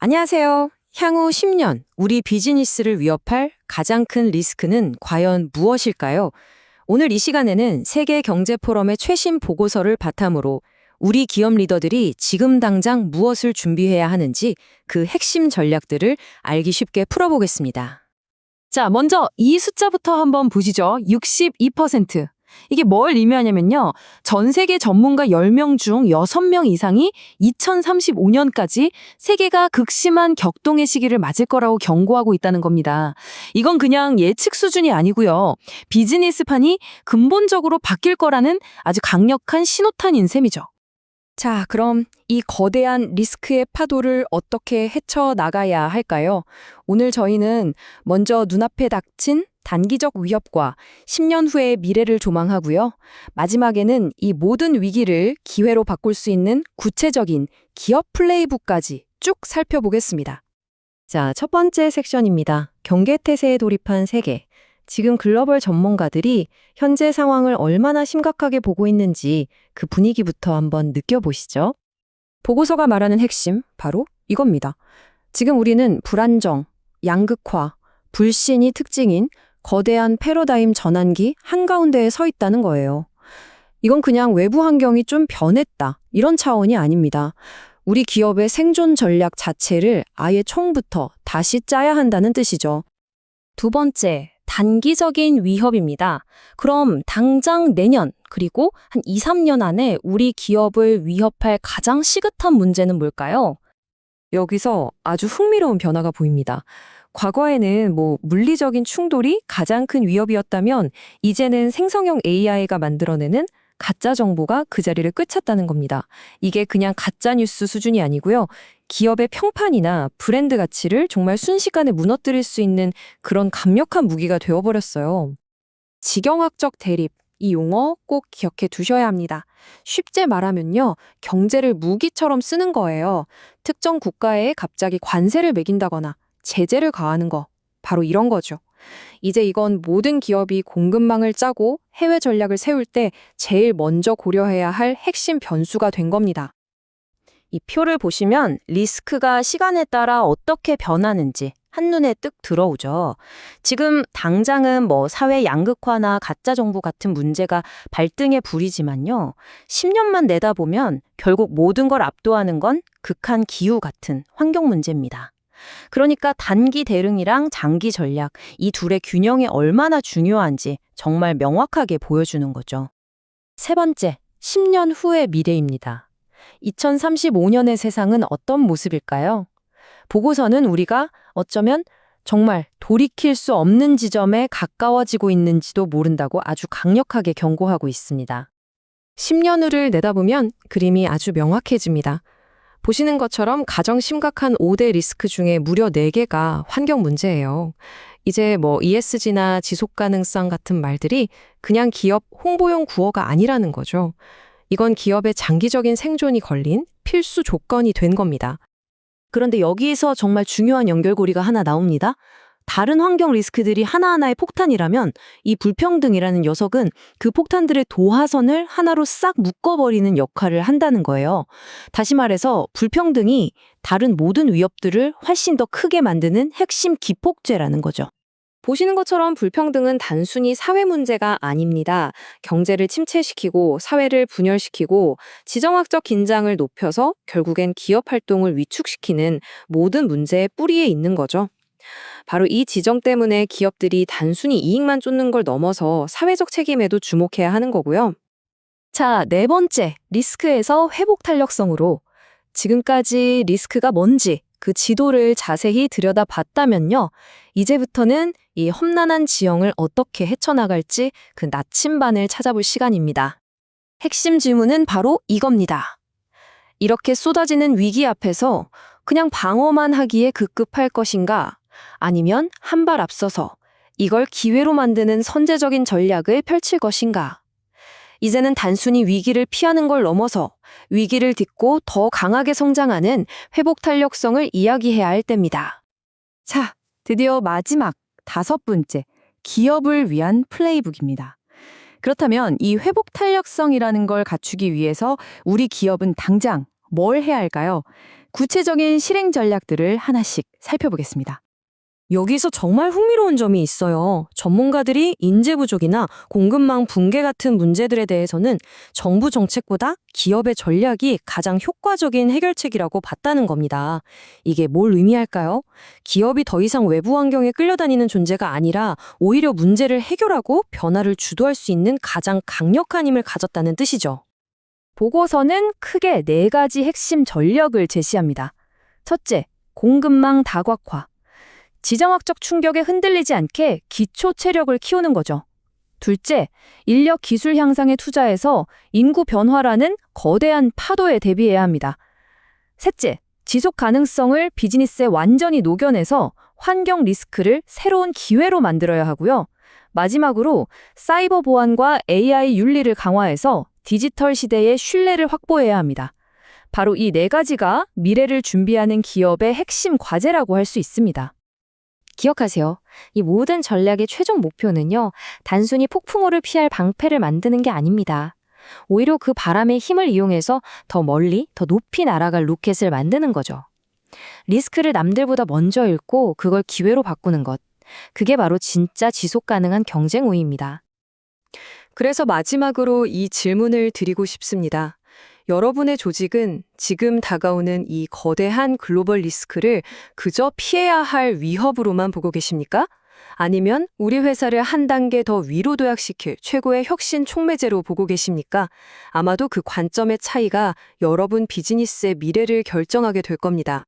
안녕하세요. 향후 10년 우리 비즈니스를 위협할 가장 큰 리스크는 과연 무엇일까요? 오늘 이 시간에는 세계 경제 포럼의 최신 보고서를 바탕으로 우리 기업 리더들이 지금 당장 무엇을 준비해야 하는지 그 핵심 전략들을 알기 쉽게 풀어보겠습니다. 자, 먼저 이 숫자부터 한번 보시죠. 62%. 이게 뭘 의미하냐면요. 전 세계 전문가 10명 중 6명 이상이 2035년까지 세계가 극심한 격동의 시기를 맞을 거라고 경고하고 있다는 겁니다. 이건 그냥 예측 수준이 아니고요. 비즈니스판이 근본적으로 바뀔 거라는 아주 강력한 신호탄인 셈이죠. 자, 그럼 이 거대한 리스크의 파도를 어떻게 헤쳐나가야 할까요? 오늘 저희는 먼저 눈앞에 닥친 단기적 위협과 10년 후의 미래를 조망하고요. 마지막에는 이 모든 위기를 기회로 바꿀 수 있는 구체적인 기업 플레이북까지 쭉 살펴보겠습니다. 자, 첫 번째 섹션입니다. 경계태세에 돌입한 세계. 지금 글로벌 전문가들이 현재 상황을 얼마나 심각하게 보고 있는지 그 분위기부터 한번 느껴보시죠. 보고서가 말하는 핵심, 바로 이겁니다. 지금 우리는 불안정, 양극화, 불신이 특징인 거대한 패러다임 전환기 한가운데에 서 있다는 거예요. 이건 그냥 외부 환경이 좀 변했다, 이런 차원이 아닙니다. 우리 기업의 생존 전략 자체를 아예 처음부터 다시 짜야 한다는 뜻이죠. 두 번째, 단기적인 위협입니다. 그럼 당장 내년, 그리고 한 2, 3년 안에 우리 기업을 위협할 가장 시급한 문제는 뭘까요? 여기서 아주 흥미로운 변화가 보입니다. 과거에는 물리적인 충돌이 가장 큰 위협이었다면 이제는 생성형 AI가 만들어내는 가짜 정보가 그 자리를 꿰찼다는 겁니다. 이게 그냥 가짜 뉴스 수준이 아니고요. 기업의 평판이나 브랜드 가치를 정말 순식간에 무너뜨릴 수 있는 그런 강력한 무기가 되어버렸어요. 지경학적 대립, 이 용어 꼭 기억해 두셔야 합니다. 쉽게 말하면요, 경제를 무기처럼 쓰는 거예요. 특정 국가에 갑자기 관세를 매긴다거나 제재를 가하는 거, 바로 이런 거죠. 이제 이건 모든 기업이 공급망을 짜고 해외 전략을 세울 때 제일 먼저 고려해야 할 핵심 변수가 된 겁니다. 이 표를 보시면 리스크가 시간에 따라 어떻게 변하는지 한눈에 뜩 들어오죠. 지금 당장은 사회 양극화나 가짜 정보 같은 문제가 발등에 불이지만요. 10년만 내다보면 결국 모든 걸 압도하는 건 극한 기후 같은 환경 문제입니다. 그러니까 단기 대응이랑 장기 전략, 이 둘의 균형이 얼마나 중요한지 정말 명확하게 보여주는 거죠. 세 번째, 10년 후의 미래입니다. 2035년의 세상은 어떤 모습일까요? 보고서는 우리가 어쩌면 정말 돌이킬 수 없는 지점에 가까워지고 있는지도 모른다고 아주 강력하게 경고하고 있습니다. 10년 후를 내다보면 그림이 아주 명확해집니다. 보시는 것처럼 가장 심각한 5대 리스크 중에 무려 4개가 환경 문제예요. 이제 ESG나 지속 가능성 같은 말들이 그냥 기업 홍보용 구호가 아니라는 거죠. 이건 기업의 장기적인 생존이 걸린 필수 조건이 된 겁니다. 그런데 여기에서 정말 중요한 연결고리가 하나 나옵니다. 다른 환경 리스크들이 하나하나의 폭탄이라면 이 불평등이라는 녀석은 그 폭탄들의 도화선을 하나로 싹 묶어버리는 역할을 한다는 거예요. 다시 말해서 불평등이 다른 모든 위협들을 훨씬 더 크게 만드는 핵심 기폭제라는 거죠. 보시는 것처럼 불평등은 단순히 사회 문제가 아닙니다. 경제를 침체시키고 사회를 분열시키고 지정학적 긴장을 높여서 결국엔 기업 활동을 위축시키는 모든 문제의 뿌리에 있는 거죠. 바로 이 지정 때문에 기업들이 단순히 이익만 쫓는 걸 넘어서 사회적 책임에도 주목해야 하는 거고요. 자, 네 번째, 리스크에서 회복 탄력성으로. 지금까지 리스크가 뭔지 그 지도를 자세히 들여다봤다면요. 이제부터는 이 험난한 지형을 어떻게 헤쳐나갈지 그 나침반을 찾아볼 시간입니다. 핵심 질문은 바로 이겁니다. 이렇게 쏟아지는 위기 앞에서 그냥 방어만 하기에 급급할 것인가? 아니면 한 발 앞서서 이걸 기회로 만드는 선제적인 전략을 펼칠 것인가? 이제는 단순히 위기를 피하는 걸 넘어서 위기를 딛고 더 강하게 성장하는 회복 탄력성을 이야기해야 할 때입니다. 자, 드디어 마지막 5번째, 기업을 위한 플레이북입니다. 그렇다면 이 회복 탄력성이라는 걸 갖추기 위해서 우리 기업은 당장 뭘 해야 할까요? 구체적인 실행 전략들을 하나씩 살펴보겠습니다. 여기서 정말 흥미로운 점이 있어요. 전문가들이 인재 부족이나 공급망 붕괴 같은 문제들에 대해서는 정부 정책보다 기업의 전략이 가장 효과적인 해결책이라고 봤다는 겁니다. 이게 뭘 의미할까요? 기업이 더 이상 외부 환경에 끌려다니는 존재가 아니라 오히려 문제를 해결하고 변화를 주도할 수 있는 가장 강력한 힘을 가졌다는 뜻이죠. 보고서는 크게 4가지 핵심 전력을 제시합니다. 첫째, 공급망 다각화. 지정학적 충격에 흔들리지 않게 기초 체력을 키우는 거죠. 둘째, 인력 기술 향상에 투자해서 인구 변화라는 거대한 파도에 대비해야 합니다. 셋째, 지속 가능성을 비즈니스에 완전히 녹여내서 환경 리스크를 새로운 기회로 만들어야 하고요. 마지막으로 사이버 보안과 AI 윤리를 강화해서 디지털 시대의 신뢰를 확보해야 합니다. 바로 이 4가지가 미래를 준비하는 기업의 핵심 과제라고 할 수 있습니다. 기억하세요. 이 모든 전략의 최종 목표는요, 단순히 폭풍우를 피할 방패를 만드는 게 아닙니다. 오히려 그 바람의 힘을 이용해서 더 멀리, 더 높이 날아갈 로켓을 만드는 거죠. 리스크를 남들보다 먼저 읽고 그걸 기회로 바꾸는 것. 그게 바로 진짜 지속 가능한 경쟁 우위입니다. 그래서 마지막으로 이 질문을 드리고 싶습니다. 여러분의 조직은 지금 다가오는 이 거대한 글로벌 리스크를 그저 피해야 할 위협으로만 보고 계십니까? 아니면 우리 회사를 한 단계 더 위로 도약시킬 최고의 혁신 촉매제로 보고 계십니까? 아마도 그 관점의 차이가 여러분 비즈니스의 미래를 결정하게 될 겁니다.